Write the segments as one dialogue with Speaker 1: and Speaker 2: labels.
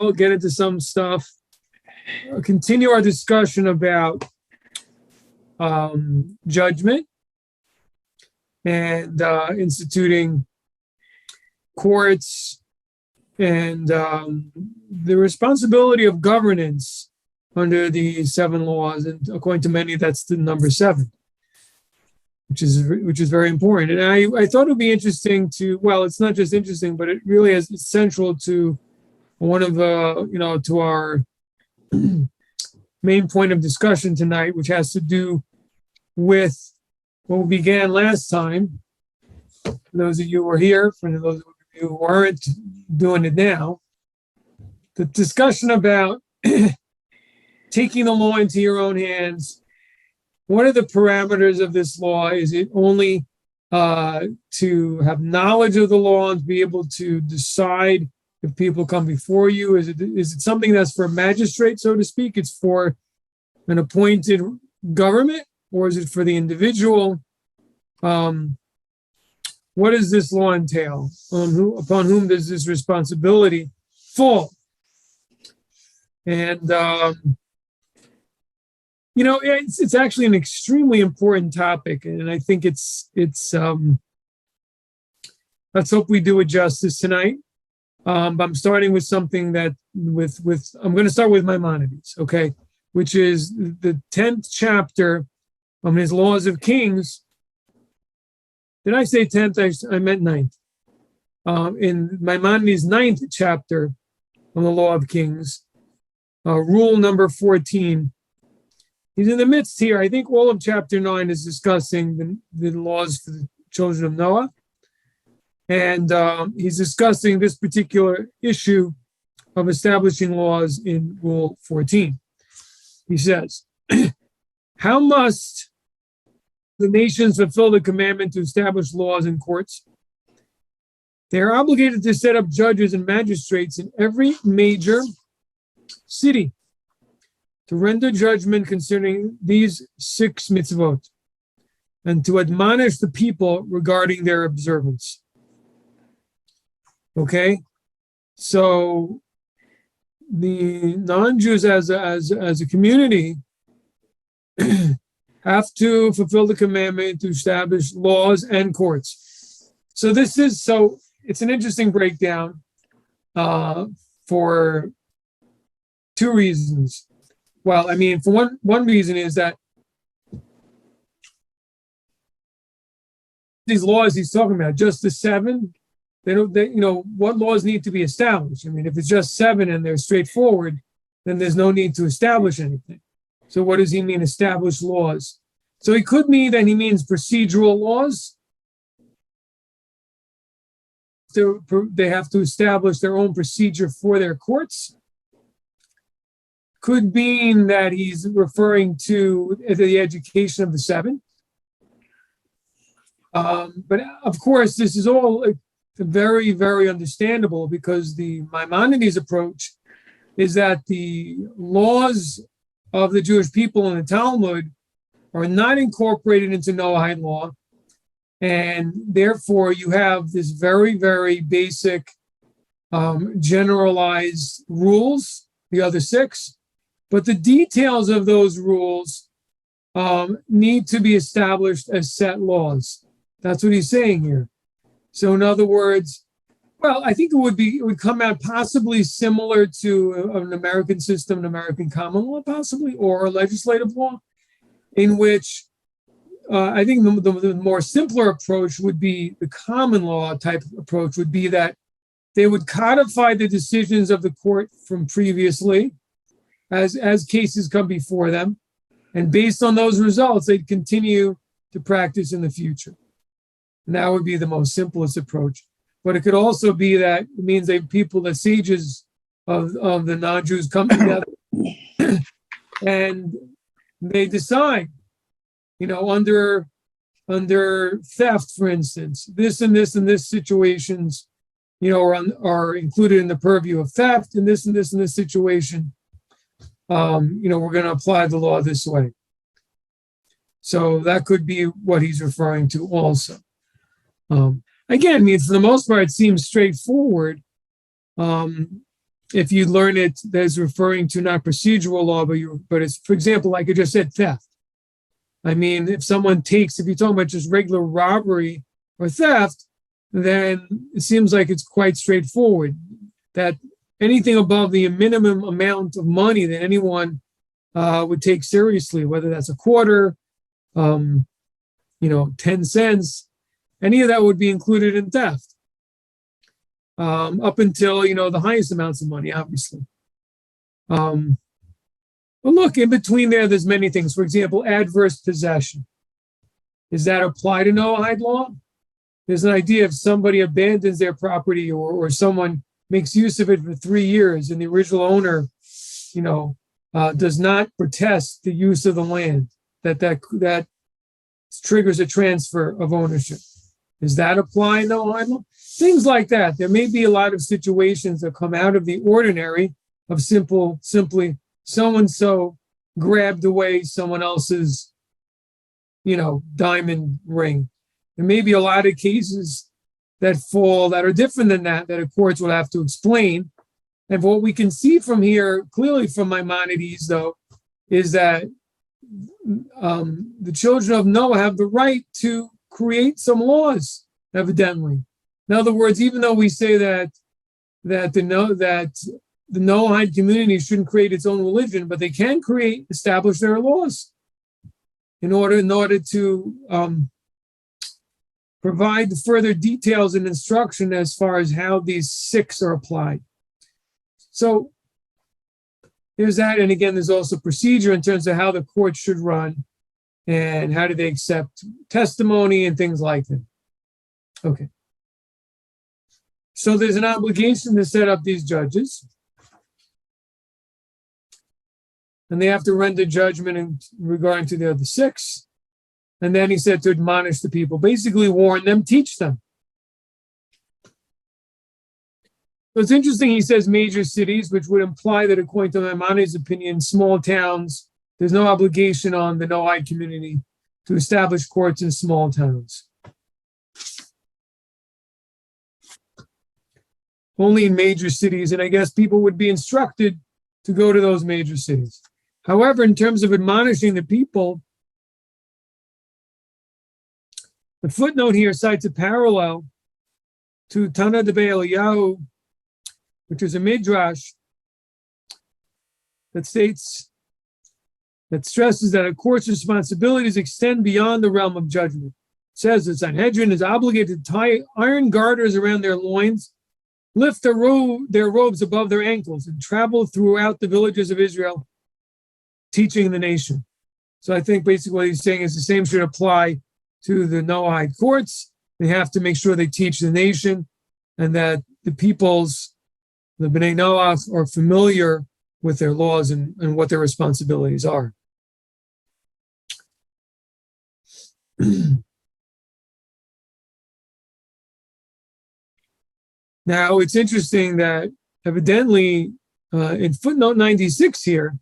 Speaker 1: we'll get into some stuff. We'll continue our discussion about judgment and instituting courts and the responsibility of governance under the 7 laws. And according to many, that's the number 7, which is very important. And I thought it would be interesting to, well, it's not just interesting, but it really is central to one of the, to our main point of discussion tonight, which has to do with what we began last time. For those of you who are here, for those of you who aren't doing it now, the discussion about taking the law into your own hands. What are the parameters of this law? Is it only to have knowledge of the law and be able to decide if people come before you? Is it something that's for a magistrate, so to speak? It's for an appointed government, or is it for the individual? What does this law entail? Upon whom does this responsibility fall? And it's actually an extremely important topic, and I think it's let's hope we do it justice tonight. I'm starting with something that I'm going to start with Maimonides, okay, which is the 10th chapter of his Laws of Kings. Did I say 10th? I meant 9th. In Maimonides' 9th chapter on the Law of Kings, rule number 14. He's in the midst here. I think all of chapter 9 is discussing the laws for the children of Noah. And he's discussing this particular issue of establishing laws in Rule 14. He says, how must the nations fulfill the commandment to establish laws and courts? They are obligated to set up judges and magistrates in every major city to render judgment concerning these 6 mitzvot and to admonish the people regarding their observance. Okay, so the non-Jews as a community have to fulfill the commandment to establish laws and courts. So it's an interesting breakdown for 2 reasons. Well, I mean, for one reason is that these laws he's talking about, just the 7, what laws need to be established? I mean, if it's just 7 and they're straightforward, then there's no need to establish anything. So what does he mean, establish laws? So it could mean that he means procedural laws. So they have to establish their own procedure for their courts. Could mean that he's referring to the education of the 7. But of course, this is all very, very understandable because the Maimonides approach is that the laws of the Jewish people in the Talmud are not incorporated into Noahide law. And therefore, you have this very, very basic generalized rules, the other 6. But the details of those rules need to be established as set laws. That's what he's saying here. So in other words, well, I think it would come out possibly similar to an American system, an American common law, possibly, or a legislative law, in which I think the more simpler approach would be the common law type approach would be that they would codify the decisions of the court from previously as cases come before them. And based on those results, they'd continue to practice in the future. And that would be the most simplest approach. But it could also be that it means the sages of the non-Jews come together and they decide, under theft, for instance, this and this and this situations, are included in the purview of theft, and this and this and this situation, we're going to apply the law this way. So that could be what he's referring to also. Again, for the most part, it seems straightforward. if you learn it as referring to not procedural law, but it's, for example, like I just said, theft. I mean, if someone takes, if you're talking about just regular robbery or theft, then it seems like it's quite straightforward that anything above the minimum amount of money that anyone would take seriously, whether that's a quarter, 10 cents, any of that would be included in theft, up until, the highest amounts of money, obviously. But look, in between there's many things. For example, adverse possession. Does that apply to Noahide law? There's an idea if somebody abandons their property or someone makes use of it for 3 years and the original owner, does not protest the use of the land, that triggers a transfer of ownership. Does that apply in Noahide law? Things like that. There may be a lot of situations that come out of the ordinary of simply so-and-so grabbed away someone else's, diamond ring. There may be a lot of cases that are different than that the courts will have to explain. And what we can see from here, clearly from Maimonides, though, is that the children of Noah have the right to create some laws, evidently. In other words, even though we say that the Noahide community shouldn't create its own religion, but they can establish their laws in order to provide further details and instruction as far as how these 6 are applied. So there's that. And again, there's also procedure in terms of how the court should run and how do they accept testimony and things like that. Okay. So there's an obligation to set up these judges. And they have to render judgment in regarding to the other 6. And then he said to admonish the people, basically warn them, teach them. So it's interesting, he says major cities, which would imply that according to Maimonides' opinion, small towns, there's no obligation on the Noahide community to establish courts in small towns. Only in major cities, and I guess people would be instructed to go to those major cities. However, in terms of admonishing the people, the footnote here cites a parallel to Tana de Eliyahu, which is a midrash that stresses that a court's responsibilities extend beyond the realm of judgment. It says the Sanhedrin is obligated to tie iron garters around their loins, lift their robes above their ankles, and travel throughout the villages of Israel, teaching the nation. So I think basically what he's saying is the same should apply to the Noahide courts. They have to make sure they teach the nation and that the peoples, the B'nai Noah, are familiar with their laws and what their responsibilities are. Now, it's interesting that evidently in footnote 96 here,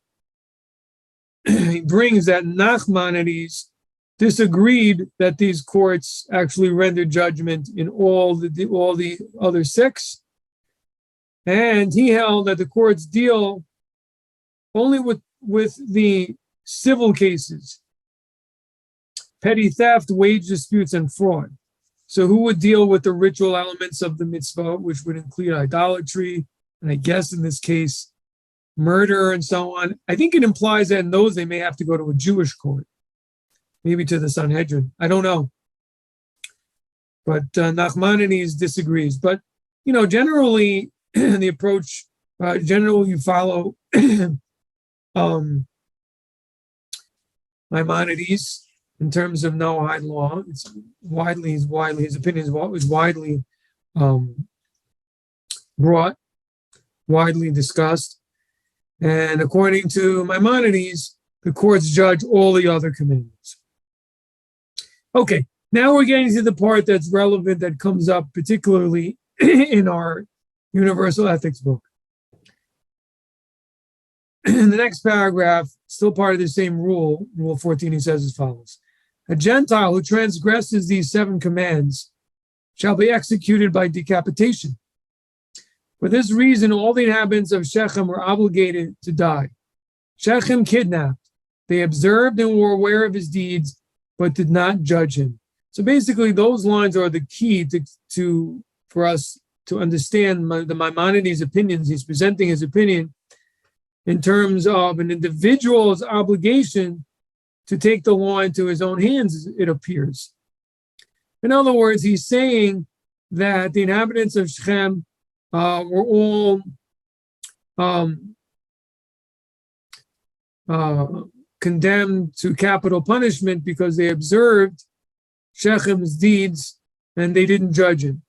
Speaker 1: he brings that Nachmanides disagreed that these courts actually rendered judgment in all the other 6. And he held that the courts deal only with the civil cases, petty theft, wage disputes, and fraud. So who would deal with the ritual elements of the mitzvah, which would include idolatry, and I guess in this case, murder and so on. I think it implies that in those they may have to go to a Jewish court, maybe to the Sanhedrin. I don't know. But Nachmanides disagrees. But, generally, the approach, generally you follow Maimonides in terms of Noahide law. His opinion is widely brought, widely discussed. And according to Maimonides, the courts judge all the other commandments. Okay, now we're getting to the part that's relevant, that comes up particularly in our Universal Ethics book. In the next paragraph, still part of the same rule, Rule 14, he says as follows. A Gentile who transgresses these 7 commands shall be executed by decapitation. For this reason, all the inhabitants of Shechem were obligated to die. Shechem kidnapped. They observed and were aware of his deeds, but did not judge him. So basically, those lines are the key for us to understand the Maimonides' opinions. He's presenting his opinion in terms of an individual's obligation to take the law into his own hands, it appears. In other words, he's saying that the inhabitants of Shechem were all condemned to capital punishment because they observed Shechem's deeds and they didn't judge him.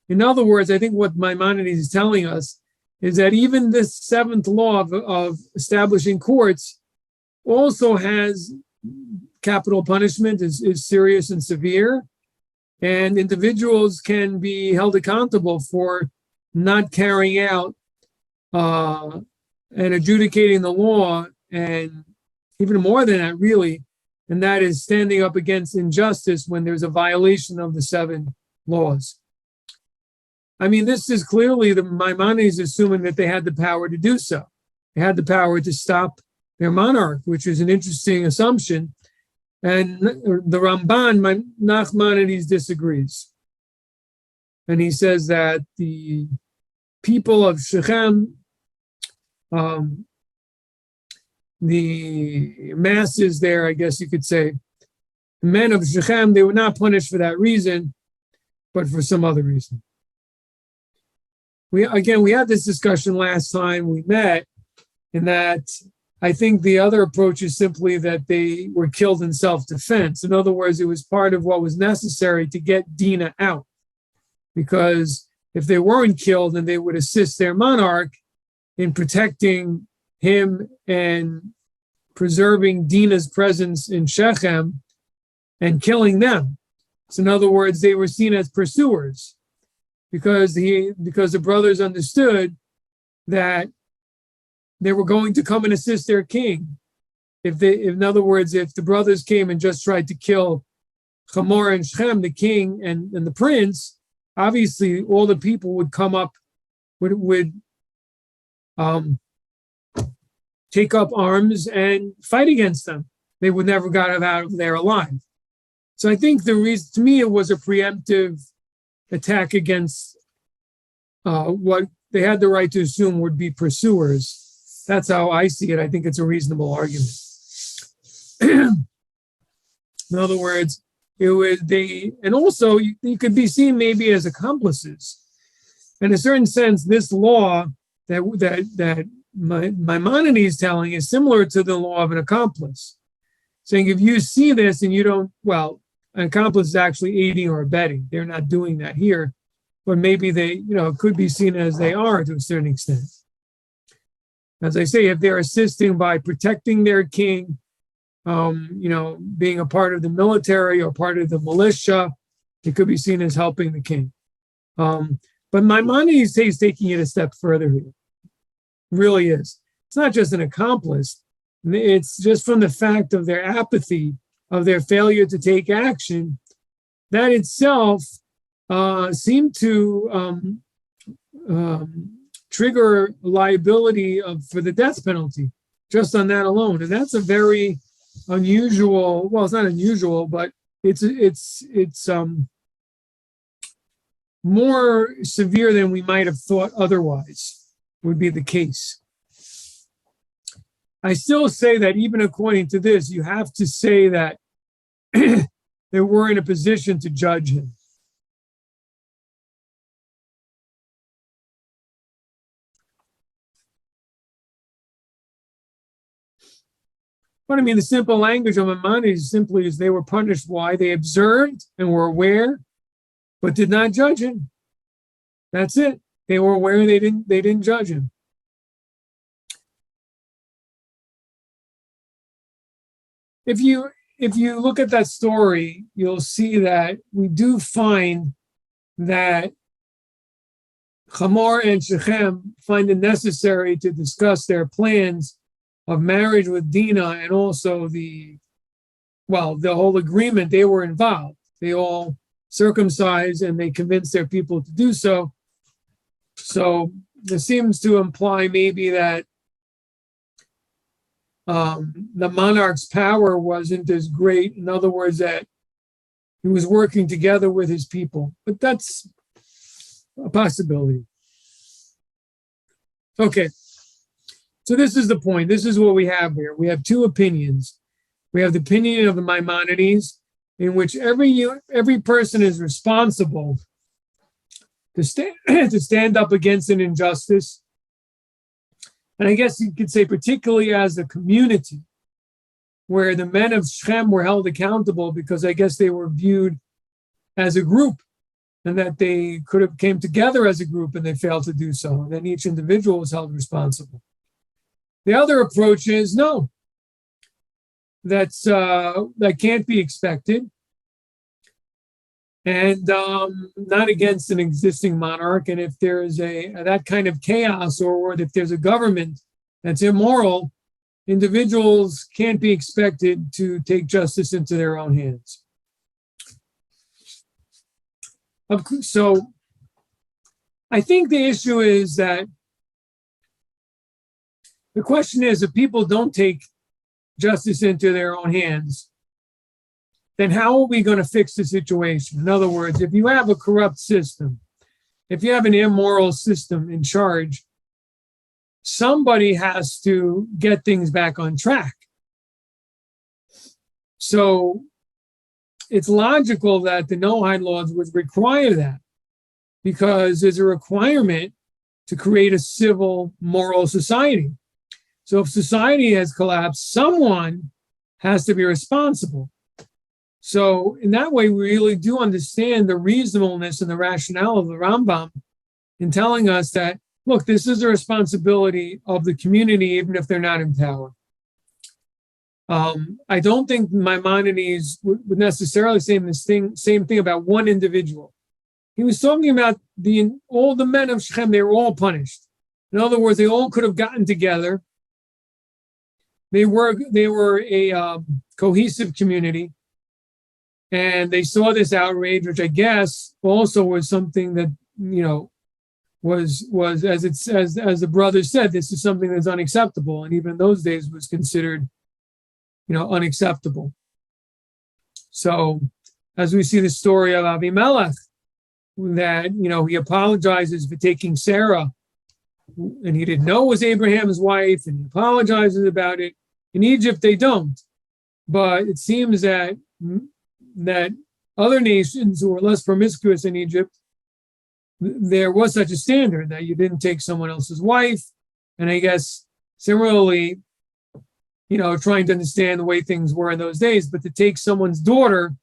Speaker 1: In other words, I think what Maimonides is telling us is that even this seventh law of establishing courts also has capital punishment, is serious and severe, and individuals can be held accountable for not carrying out and adjudicating the law, and even more than that, really, and that is standing up against injustice when there's a violation of the seven laws. I mean, this is clearly the Maimonides assuming that they had the power to do so. They had the power to stop their monarch, which is an interesting assumption. And the Ramban, Nachmanides, disagrees. And he says that the people of Shechem, the masses there, I guess you could say, the men of Shechem, they were not punished for that reason, but for some other reason. We had this discussion last time we met, in that I think the other approach is simply that they were killed in self-defense. In other words, it was part of what was necessary to get Dinah out. Because if they weren't killed, then they would assist their monarch in protecting him and preserving Dinah's presence in Shechem and killing them. So in other words, they were seen as pursuers because the brothers understood that they were going to come and assist their king. In other words, if the brothers came and just tried to kill Hamor and Shechem, the king and the prince, obviously all the people would come up, would take up arms and fight against them. They would never got out of there alive. So I think the reason, to me, it was a preemptive attack against what they had the right to assume would be pursuers. That's how I see it. I think it's a reasonable argument. In other words, it was and also you could be seen maybe as accomplices. In a certain sense, this law that Maimonides is telling is similar to the law of an accomplice, saying if you see this and you don't, well, an accomplice is actually aiding or abetting. They're not doing that here, but maybe they, could be seen as they are to a certain extent. As I say, if they're assisting by protecting their king, being a part of the military or part of the militia, it could be seen as helping the king. But Maimonides is taking it a step further here. Really is. It's not just an accomplice. It's just from the fact of their apathy, of their failure to take action, that itself seemed to trigger liability for the death penalty, just on that alone. And that's a very unusual, well, it's not unusual, but it's more severe than we might have thought otherwise would be the case. I still say that even according to this, you have to say that they were in a position to judge him. But I mean, the simple language of Maimonides simply is they were punished. Why? They observed and were aware, but did not judge him. That's it. They were aware and they didn't judge him. If you look at that story, you'll see that we do find that Hamor and Shechem find it necessary to discuss their plans of marriage with Dinah, and also the whole agreement. They were involved. They all circumcised and they convinced their people to do so. So this seems to imply maybe that the monarch's power wasn't as great. In other words, that he was working together with his people. But that's a possibility. Okay. So this is the point. This is what we have here. We have two opinions. We have the opinion of the Maimonides, in which every person is responsible to stand up against an injustice. And I guess you could say particularly as a community, where the men of Shechem were held accountable because I guess they were viewed as a group and that they could have came together as a group and they failed to do so. And then each individual was held responsible. The other approach is no, that can't be expected. And not against an existing monarch. And if there is that kind of chaos, or if there's a government that's immoral, individuals can't be expected to take justice into their own hands. So I think the issue is that the question is, if people don't take justice into their own hands, then how are we going to fix the situation? In other words, if you have a corrupt system, if you have an immoral system in charge, somebody has to get things back on track. So it's logical that the Noahide laws would require that, because there's a requirement to create a civil, moral society. So if society has collapsed, someone has to be responsible. So in that way, we really do understand the reasonableness and the rationale of the Rambam in telling us that, look, this is a responsibility of the community, even if they're not in power. I don't think Maimonides would necessarily say the same thing about one individual. He was talking about all the men of Shechem, they were all punished. In other words, they all could have gotten together. They were a cohesive community. And they saw this outrage, which I guess also was something that, was as it says, as the brother said, this is something that's unacceptable. And even in those days was considered, unacceptable. So as we see the story of Avimelech, that, he apologizes for taking Sarah, and he didn't know it was Abraham's wife, and he apologizes about it. In Egypt, they don't. But it seems that other nations who were less promiscuous in Egypt, there was such a standard that you didn't take someone else's wife. And I guess similarly, trying to understand the way things were in those days, but to take someone's daughter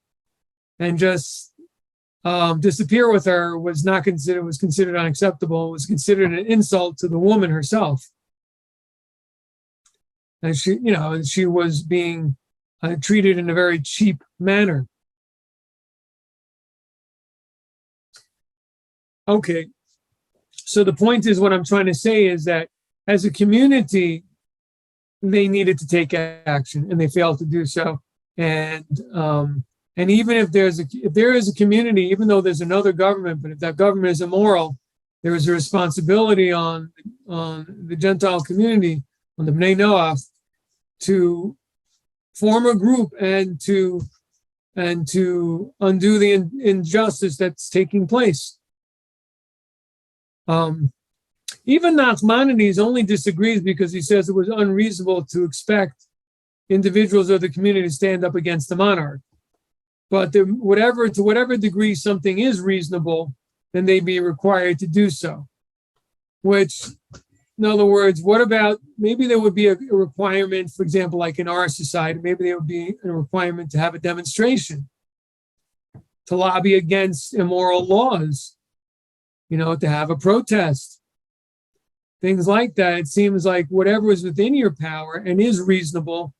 Speaker 1: and just disappear with her was considered unacceptable. It was considered an insult to the woman herself. And she was being treated in a very cheap manner. Okay, so the point is, what I'm trying to say is that as a community, they needed to take action, and they failed to do so. And even if there is a community, even though there's another government, but if that government is immoral, there is a responsibility on the Gentile community, on the Bnei Noach, to form a group and to undo the injustice that's taking place. Even Nachmanides only disagrees because he says it was unreasonable to expect individuals of the community to stand up against the monarch. But to whatever degree something is reasonable, then they'd be required to do so. Which, in other words, what about, maybe there would be a requirement, for example, like in our society, maybe there would be a requirement to have a demonstration, to lobby against immoral laws, to have a protest, things like that. It seems like whatever is within your power and is reasonable,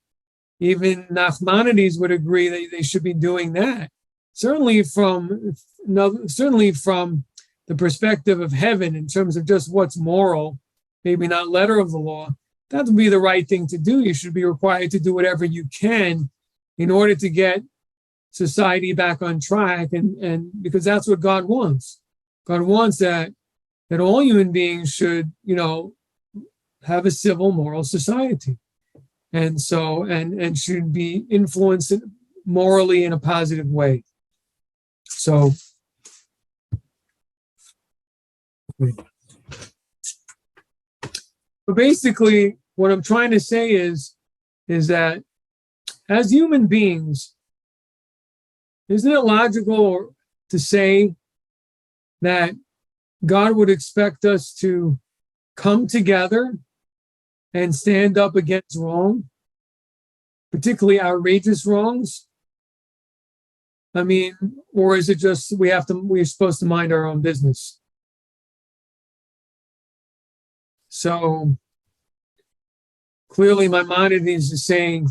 Speaker 1: even Nachmanides would agree that they should be doing that. Certainly from the perspective of heaven, in terms of just what's moral, maybe not letter of the law, that would be the right thing to do. You should be required to do whatever you can in order to get society back on track, and because that's what God wants. God wants that that all human beings should, have a civil, moral society. And so, and should be influenced morally in a positive way. So, but basically, what I'm trying to say is that as human beings, isn't it logical to say that God would expect us to come together and stand up against wrong, particularly outrageous wrongs? I mean, or is it just we're supposed to mind our own business? So clearly Maimonides is saying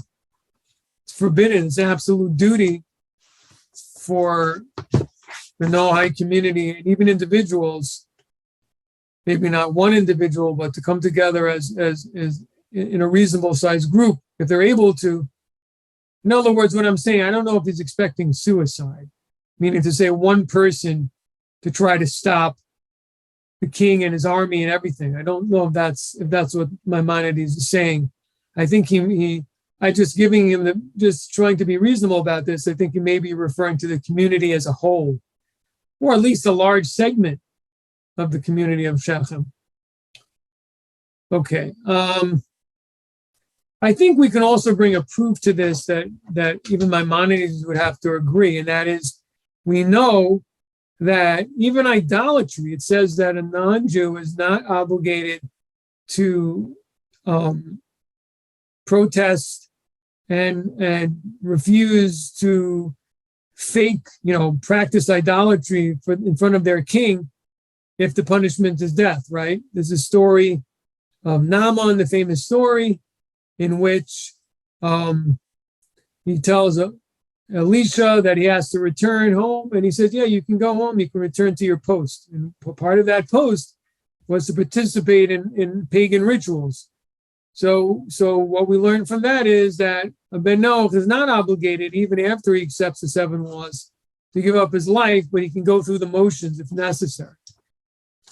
Speaker 1: it's forbidden, it's an absolute duty for the Noahide community and even individuals, maybe not one individual, but to come together as in a reasonable sized group, if they're able to. In other words, what I'm saying, I don't know if he's expecting suicide, meaning to say one person to try to stop the king and his army and everything. I don't know if that's what Maimonides is saying. I think I just giving him just trying to be reasonable about this. I think he may be referring to the community as a whole, or at least a large segment of the community of Shechem. Okay. I think we can also bring a proof to this that even Maimonides would have to agree, and that is, we know that even idolatry, it says that a non-Jew is not obligated to protest and refuse to practice idolatry in front of their king if the punishment is death, right? There's a story of Naaman, the famous story, in which he tells Elisha that he has to return home. And he says, yeah, you can go home. You can return to your post. And part of that post was to participate in pagan rituals. So what we learn from that is that Ben Noach is not obligated, even after he accepts the 7 laws, to give up his life, but he can go through the motions if necessary.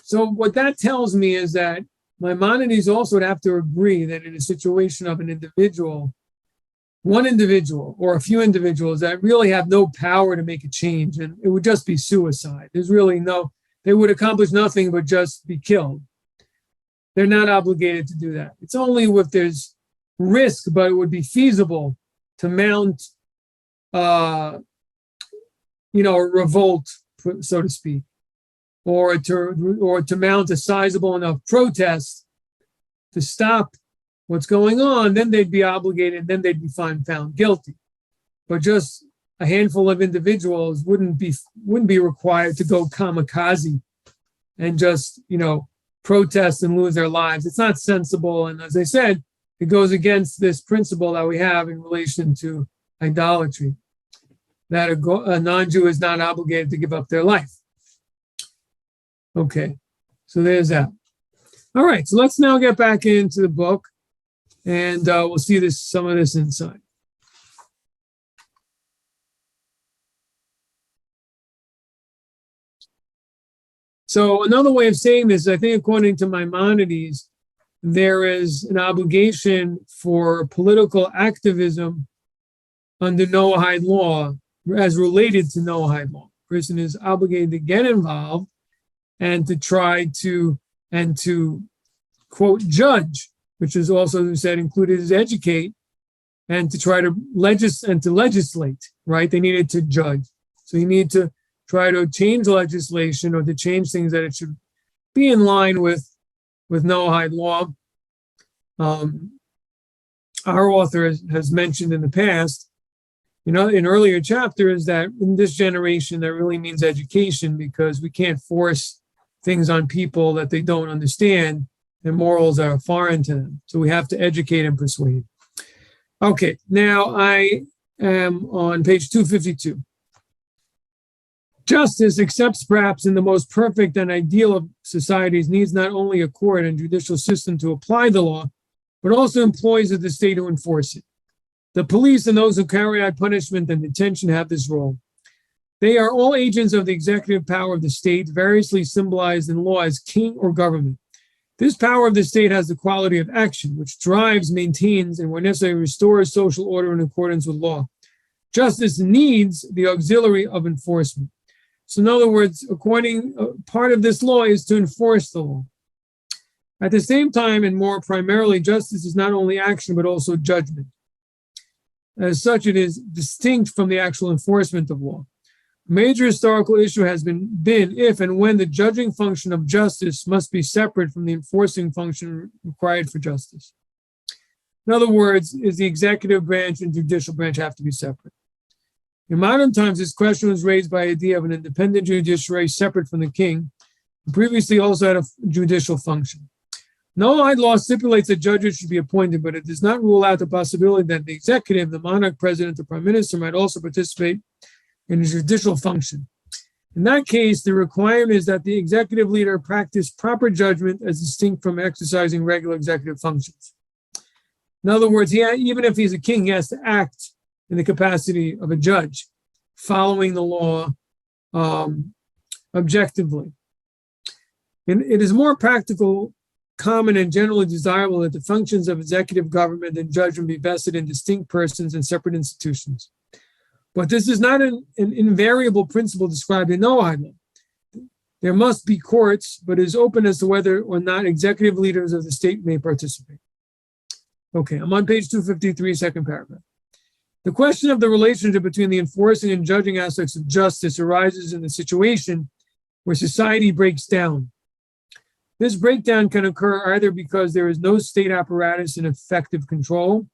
Speaker 1: So what that tells me is that Maimonides also would have to agree that in a situation of an individual, one individual or a few individuals that really have no power to make a change, and it would just be suicide. There's really they would accomplish nothing but just be killed. They're not obligated to do that. It's only if there's risk, but it would be feasible to mount, a revolt, so to speak, or to mount a sizable enough protest to stop what's going on. Then they'd be obligated. Then they'd be found guilty. But just a handful of individuals wouldn't be required to go kamikaze and just protest and lose their lives. It's not sensible. And as I said, it goes against this principle that we have in relation to idolatry, that a non-Jew is not obligated to give up their life. Okay, so there's that. All right, so let's now get back into the book, and we'll see some of this inside. So another way of saying this, I think according to Maimonides, there is an obligation for political activism under Noahide law as related to Noahide law. A person is obligated to get involved and to try to quote, judge, which is also said included as educate, and to try to legislate, right? They needed to judge. So you need to try to change legislation or to change things that it should be in line with Noahide law. Our author has mentioned in the past, in earlier chapters, that in this generation, that really means education, because we can't force things on people that they don't understand. Their morals are foreign to them. So we have to educate and persuade. Okay, now I am on page 252. Justice, except perhaps in the most perfect and ideal of societies, needs not only a court and judicial system to apply the law, but also employees of the state to enforce it. The police and those who carry out punishment and detention have this role. They are all agents of the executive power of the state, variously symbolized in law as king or government. This power of the state has the quality of action, which drives, maintains, and when necessary, restores social order in accordance with law. Justice needs the auxiliary of enforcement. So in other words, part of this law is to enforce the law. At the same time, and more primarily, justice is not only action, but also judgment. As such, it is distinct from the actual enforcement of law. A major historical issue has been if and when the judging function of justice must be separate from the enforcing function required for justice. In other words, is the executive branch and judicial branch have to be separate. In modern times, this question was raised by the idea of an independent judiciary separate from the king, who previously also had a judicial function. Noahide law stipulates that judges should be appointed, but it does not rule out the possibility that the executive, the monarch, president, the prime minister, might also participate in a judicial function. In that case, the requirement is that the executive leader practice proper judgment as distinct from exercising regular executive functions. In other words, even if he's a king, he has to act in the capacity of a judge, following the law objectively. And it is more practical, common, and generally desirable that the functions of executive government and judgment be vested in distinct persons and separate institutions. But this is not an invariable principle described in Noahide law. There must be courts, but it is open as to whether or not executive leaders of the state may participate. Okay, I'm on page 253, second paragraph. The question of the relationship between the enforcing and judging aspects of justice arises in the situation where society breaks down. This breakdown can occur either because there is no state apparatus in effective control,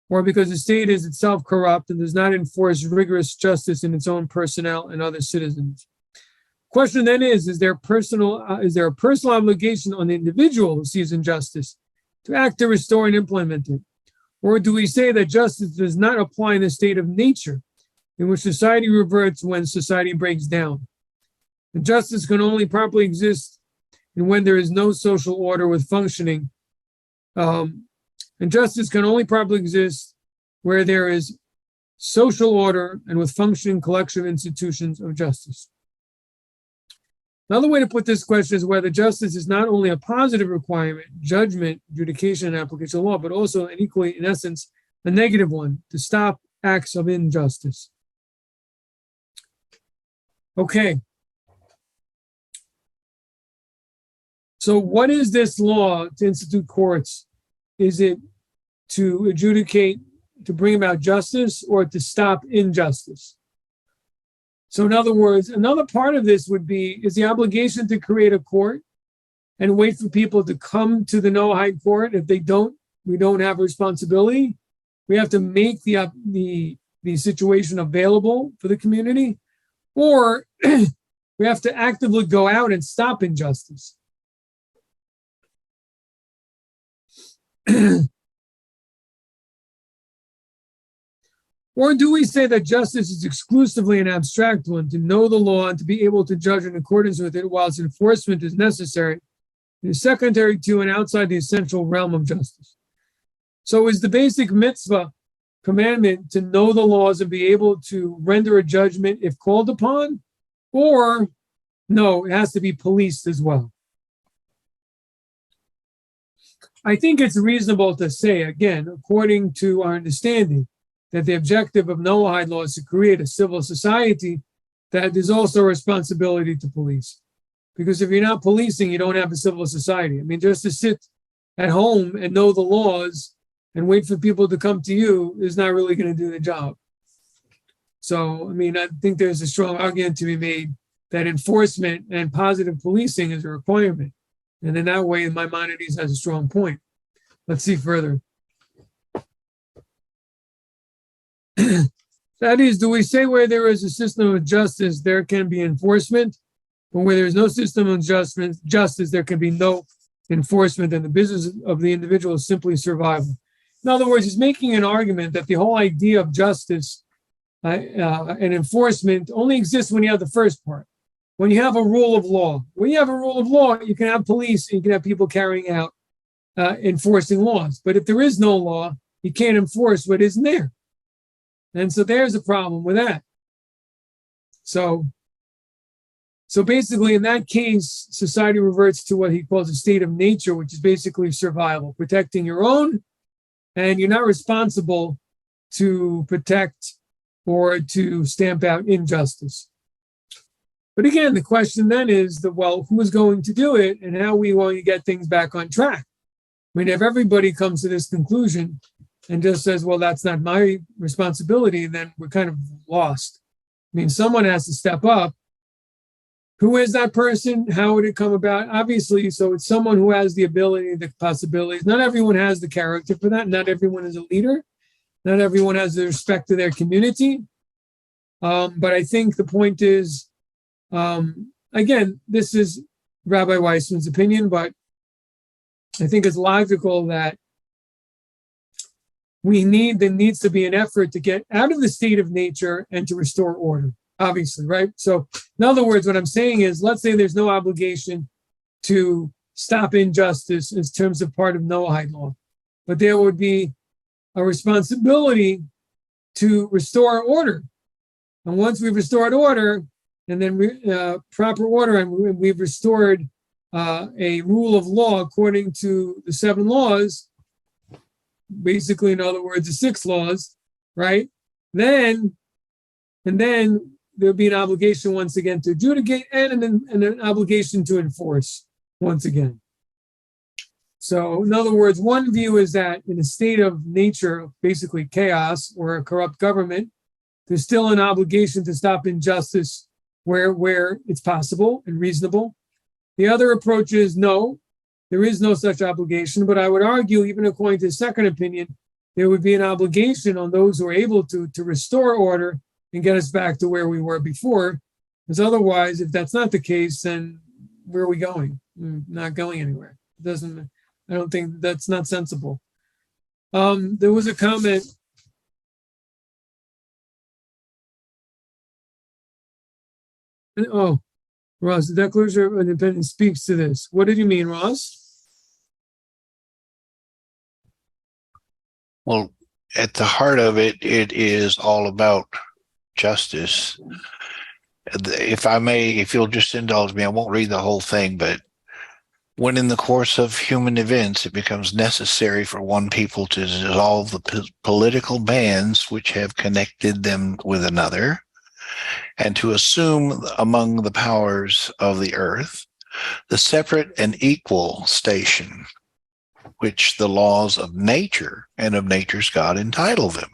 Speaker 1: or because the state is itself corrupt and does not enforce rigorous justice in its own personnel and other citizens. Question then is there a personal obligation on the individual who sees injustice to act to restore and implement it? Or do we say that justice does not apply in the state of nature in which society reverts when society breaks down? And justice can only properly exist and when there is no social order with functioning, and justice can only properly exist where there is social order and with functioning collective institutions of justice. Another way to put this question is whether justice is not only a positive requirement, judgment, adjudication, and application of law, but also an equally, in essence, a negative one, to stop acts of injustice. Okay. So what is this law to institute courts? Is it to adjudicate, to bring about justice, or to stop injustice? So in other words, another part of this is the obligation to create a court and wait for people to come to the Noahide court. If they don't, we don't have a responsibility. We have to make the situation available for the community, or we have to actively go out and stop injustice. Or do we say that justice is exclusively an abstract one, to know the law and to be able to judge in accordance with it, whilst enforcement is necessary, it is secondary to and outside the essential realm of justice? So is the basic mitzvah commandment to know the laws and be able to render a judgment if called upon? Or no, it has to be policed as well? I think it's reasonable to say, again, according to our understanding, that the objective of Noahide law is to create a civil society that is also a responsibility to police. Because if you're not policing, you don't have a civil society. I mean, just to sit at home and know the laws and wait for people to come to you is not really going to do the job. So, I mean, I think there's a strong argument to be made that enforcement and positive policing is a requirement. And in that way, Maimonides has a strong point. Let's see further. That is, do we say where there is a system of justice, there can be enforcement, but where there is no system of justice, there can be no enforcement, and the business of the individual is simply survival? In other words, he's making an argument that the whole idea of justice and enforcement only exists when you have the first part, when you have a rule of law. When you have a rule of law, you can have police, and you can have people carrying out enforcing laws. But if there is no law, you can't enforce what isn't there. And so there's a problem with that. So basically, in that case, society reverts to what he calls a state of nature, which is basically survival, protecting your own, and you're not responsible to protect or to stamp out injustice. But again, the question then is, who is going to do it, and how are we going to get things back on track? I mean, if everybody comes to this conclusion and just says, well, that's not my responsibility, then we're kind of lost. I mean, someone has to step up. Who is that person? How would it come about? Obviously, so it's someone who has the ability, the possibilities. Not everyone has the character for that. Not everyone is a leader. Not everyone has the respect to their community. But I think the point is, again, this is Rabbi Weissman's opinion, but I think it's logical that there needs to be an effort to get out of the state of nature and to restore order. Obviously, right? So in other words, what I'm saying is, let's say there's no obligation to stop injustice in terms of part of Noahide law, but there would be a responsibility to restore order. And once we've restored order, and then proper order, and we've restored a rule of law according to the 7 laws, basically, in other words, the 6 laws, right? Then there'll be an obligation once again to adjudicate and an obligation to enforce once again. So in other words, one view is that in a state of nature, basically chaos or a corrupt government, there's still an obligation to stop injustice where it's possible and reasonable. The other approach is no, there is no such obligation, but I would argue, even according to the second opinion, there would be an obligation on those who are able to restore order and get us back to where we were before. Because otherwise, if that's not the case, then where are we going? We're not going anywhere. I don't think that's not sensible. There was a comment. Oh, Ross, the Declaration of Independence speaks to this. What did you mean, Ross?
Speaker 2: Well, at the heart of it, it is all about justice. If I may, if you'll just indulge me, I won't read the whole thing, but when in the course of human events it becomes necessary for one people to dissolve the political bands which have connected them with another, and to assume among the powers of the earth the separate and equal station which the laws of nature and of nature's God entitle them.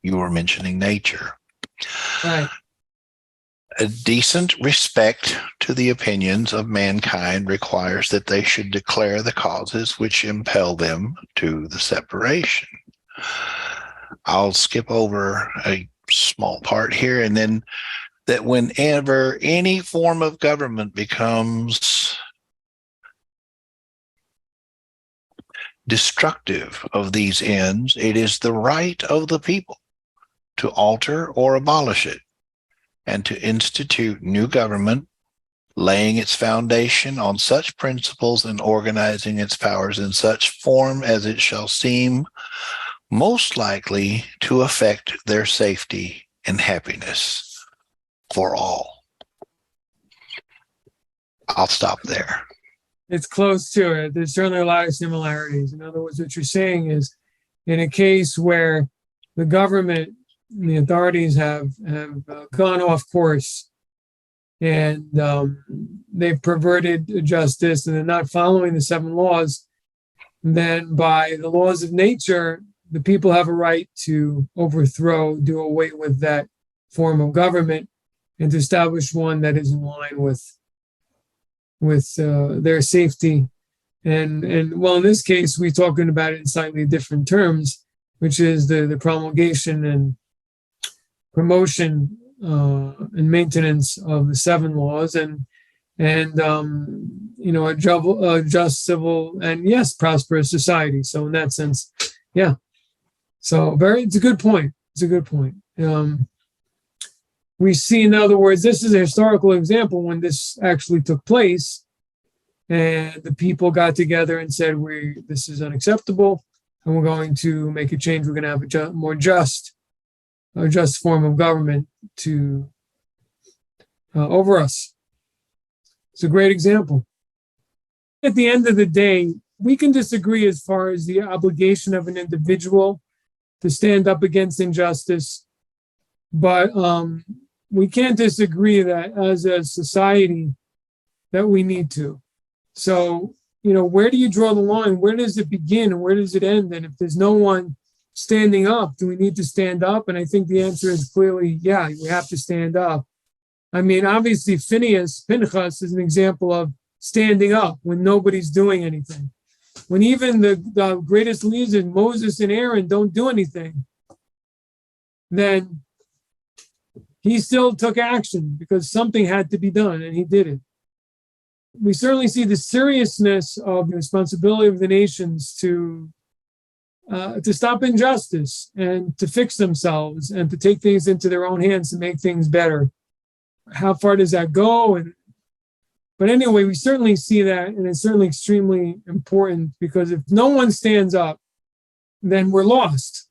Speaker 2: You were mentioning nature.
Speaker 1: Right.
Speaker 2: A decent respect to the opinions of mankind requires that they should declare the causes which impel them to the separation. I'll skip over a small part here, and then that whenever any form of government becomes destructive of these ends, it is the right of the people to alter or abolish it, and to institute new government, laying its foundation on such principles and organizing its powers in such form as it shall seem most likely to affect their safety and happiness for all. I'll stop there.
Speaker 1: It's close to it. There's certainly a lot of similarities. In other words, what you're saying is, in a case where the government and the authorities have gone off course and they've perverted justice and they're not following the 7 laws, then by the laws of nature, the people have a right to overthrow, do away with that form of government and to establish one that is in line with their safety. And well, in this case, we're talking about it in slightly different terms, which is the promulgation and promotion and maintenance of the 7 laws and a just, civil, and yes, prosperous society. So in that sense, yeah. So it's a good point. It's a good point. We see, in other words, this is a historical example when this actually took place, and the people got together and said, this is unacceptable, and we're going to make a change. We're going to have a more just form of government to over us. It's a great example. At the end of the day, we can disagree as far as the obligation of an individual to stand up against injustice, but we can't disagree that as a society that we need to. So, where do you draw the line? Where does it begin and where does it end? And if there's no one standing up, do we need to stand up? And I think the answer is clearly, yeah, we have to stand up. I mean, obviously, Pinchas is an example of standing up when nobody's doing anything. When even the greatest leaders, Moses and Aaron, don't do anything, then he still took action because something had to be done, and he did it. We certainly see the seriousness of the responsibility of the nations to stop injustice and to fix themselves and to take things into their own hands to make things better. How far does that go? But anyway, we certainly see that, and it's certainly extremely important because if no one stands up, then we're lost.